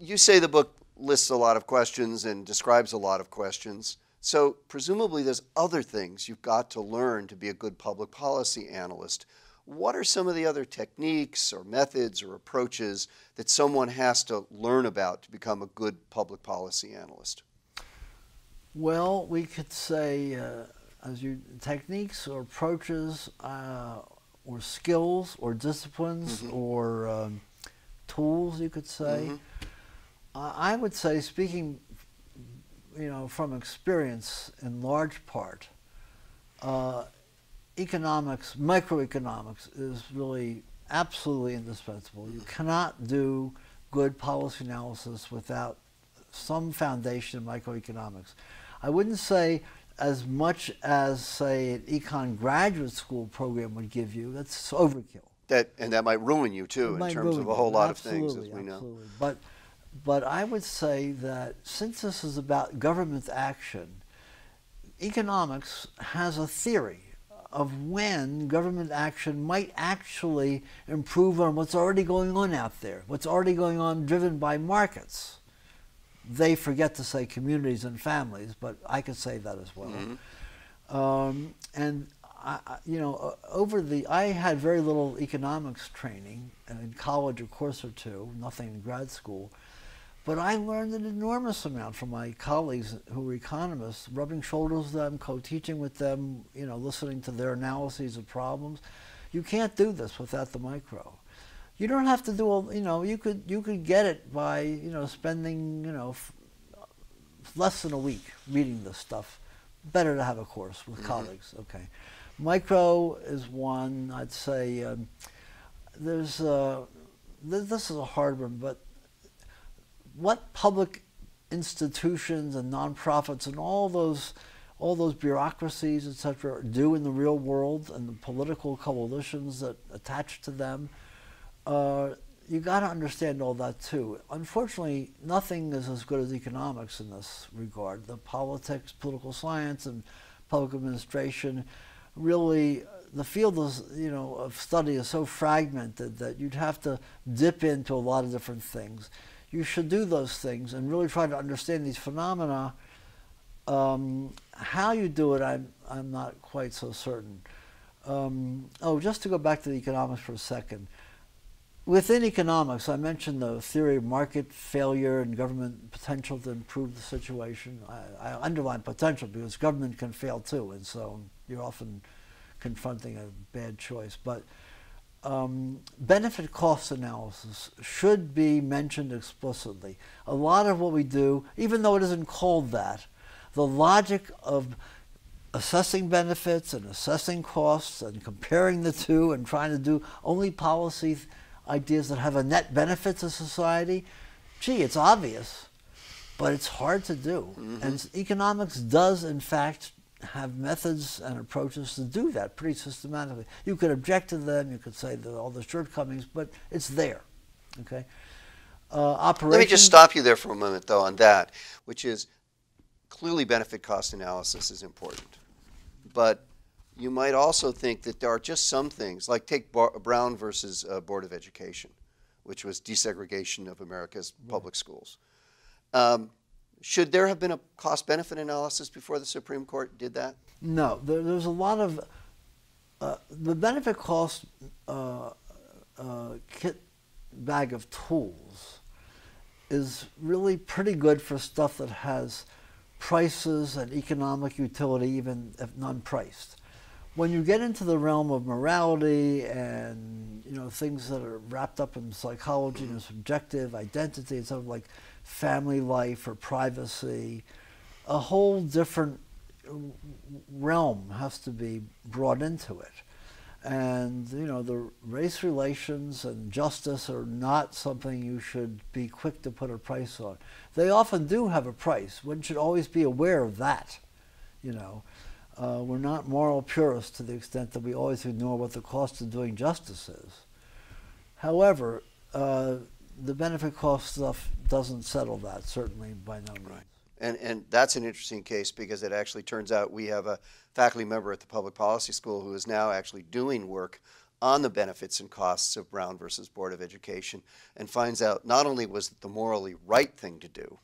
You say the book lists a lot of questions and describes a lot of questions. So presumably there's other things you've got to learn to be a good public policy analyst. What are some of the other techniques or methods or approaches that someone has to learn about to become a good public policy analyst? Well, we could say techniques or approaches or skills or disciplines or tools, you could say. I would say, speaking from experience in large part, economics, microeconomics is really absolutely indispensable. You cannot do good policy analysis without some foundation in microeconomics. I wouldn't say as much as, say, an econ graduate school program would give you. That's overkill. And that might ruin you too in terms of a whole lot of things, as we know. But I would say that since this is about government action, economics has a theory of when government action might actually improve on what's already going on out there, what's already going on driven by markets. They forget to say communities and families, but I could say that as well. And I had very little economics training in college, a course or two, nothing in grad school. But I learned an enormous amount from my colleagues who were economists, rubbing shoulders with them, co-teaching with them, listening to their analyses of problems. You can't do this without the micro. You don't have to do you could get it by spending less than a week reading this stuff. Better to have a course with colleagues. Okay, micro is one. I'd say this is a hard one, but what public institutions and nonprofits and all those bureaucracies, etc., do in the real world and the political coalitions that attach to them, you got to understand all that too. Unfortunately, nothing is as good as economics in this regard. The politics, political science, and public administration, really, the field is, of study is so fragmented that you'd have to dip into a lot of different things. You should do those things and really try to understand these phenomena. How you do it, I'm not quite so certain. Just to go back to the economics for a second. Within economics, I mentioned the theory of market failure and government potential to improve the situation. I underline potential because government can fail too, and so you're often confronting a bad choice. But benefit cost analysis should be mentioned explicitly. A lot of what we do, even though it isn't called that, the logic of assessing benefits and assessing costs and comparing the two and trying to do only policy ideas that have a net benefit to society, gee, it's obvious, but it's hard to do. And economics does, in fact, have methods and approaches to do that pretty systematically. You could object to them, you could say that all the shortcomings, but it's there. Okay. Let me just stop you there for a moment, though, on that, which is clearly benefit cost analysis is important. But you might also think that there are just some things, like take Brown versus Board of Education, which was desegregation of America's public schools. Should there have been a cost-benefit analysis before the Supreme Court did that? No. There's a lot of... the benefit cost kit bag of tools is really pretty good for stuff that has prices and economic utility, even if non-priced. When you get into the realm of morality and things that are wrapped up in psychology and subjective identity, and sort of like family life or privacy, a whole different realm has to be brought into it. And the race relations and justice are not something you should be quick to put a price on. They often do have a price. One should always be aware of that. We're not moral purists to the extent that we always ignore what the cost of doing justice is. However, the benefit cost stuff doesn't settle that, certainly by no means. Right. And that's an interesting case because it actually turns out we have a faculty member at the Public Policy School who is now actually doing work on the benefits and costs of Brown versus Board of Education, and finds out not only was it the morally right thing to do,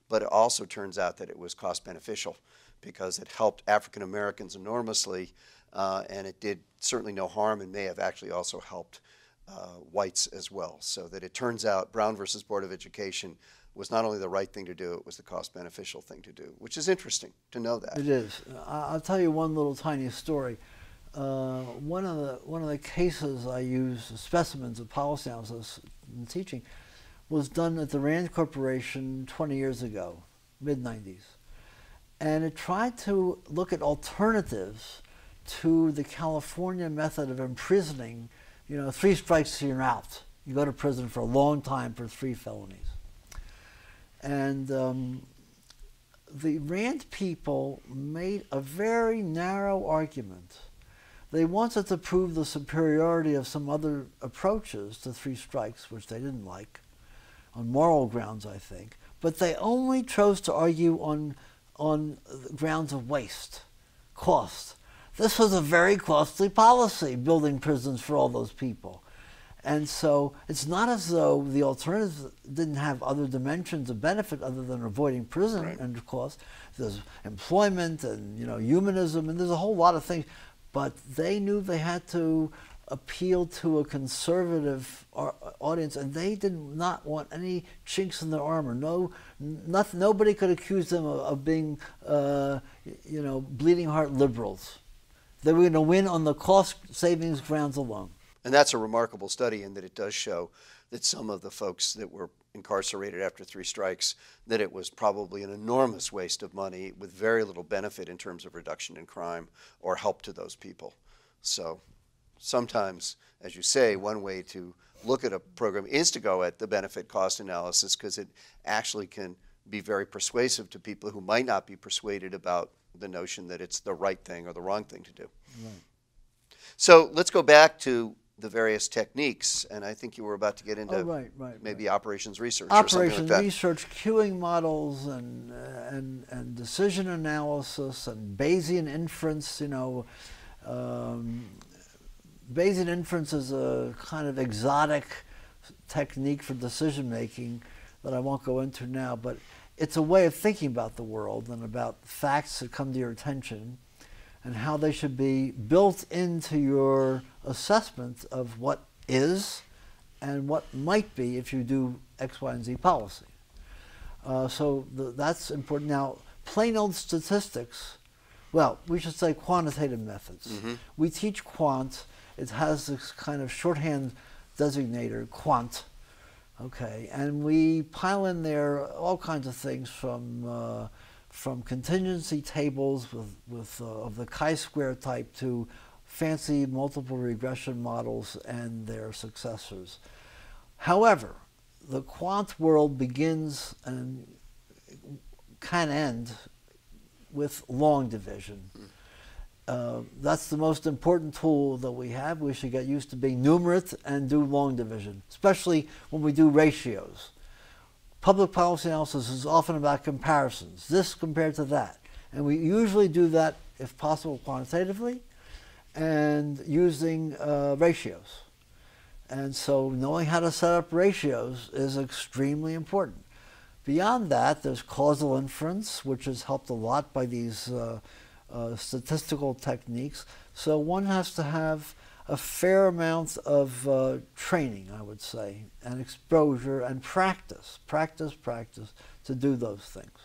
but it also turns out that it was cost beneficial because it helped African Americans enormously, and it did certainly no harm and may have actually also helped whites as well. So that it turns out Brown versus Board of Education was not only the right thing to do, it was the cost beneficial thing to do, which is interesting to know that. It is. I'll tell you one little tiny story. One of the cases I used, specimens of policy analysis in teaching, was done at the Rand Corporation 20 years ago, mid-90s. And it tried to look at alternatives to the California method of imprisoning. 3 strikes and you're out. You go to prison for a long time for 3 felonies. And the Rand people made a very narrow argument. They wanted to prove the superiority of some other approaches to 3 strikes, which they didn't like, on moral grounds, I think. But they only chose to argue on grounds of waste, cost. This was a very costly policy, building prisons for all those people. And so it's not as though the alternatives didn't have other dimensions of benefit other than avoiding prison and cost. There's employment and humanism, and there's a whole lot of things. But they knew they had to appeal to a conservative audience, and they did not want any chinks in their armor. Nobody could accuse them of being, bleeding heart liberals. They were going to win on the cost savings grounds alone. And that's a remarkable study in that it does show that some of the folks that were incarcerated after 3 strikes, that it was probably an enormous waste of money with very little benefit in terms of reduction in crime or help to those people. So sometimes, as you say, one way to look at a program is to go at the benefit cost analysis, because it actually can be very persuasive to people who might not be persuaded about the notion that it's the right thing or the wrong thing to do. Right. So let's go back to the various techniques, and I think you were about to get into maybe operations research or something like that. Operations research, queuing models, and decision analysis, and Bayesian inference. Bayesian inference is a kind of exotic technique for decision making that I won't go into now, but it's a way of thinking about the world and about facts that come to your attention and how they should be built into your assessment of what is and what might be if you do X, Y, and Z policy. So that's important. Now, plain old statistics, well, we should say quantitative methods. Mm-hmm. We teach quant. It has this kind of shorthand designator, quant. Okay, and we pile in there all kinds of things from contingency tables of the chi-square type to fancy multiple regression models and their successors. However, the quant world begins and can end with long division. That's the most important tool that we have. We should get used to being numerate and do long division, especially when we do ratios. Public policy analysis is often about comparisons, this compared to that. And we usually do that, if possible, quantitatively and using ratios. And so knowing how to set up ratios is extremely important. Beyond that, there's causal inference, which is helped a lot by these statistical techniques. So one has to have a fair amount of training, I would say, and exposure and practice to do those things.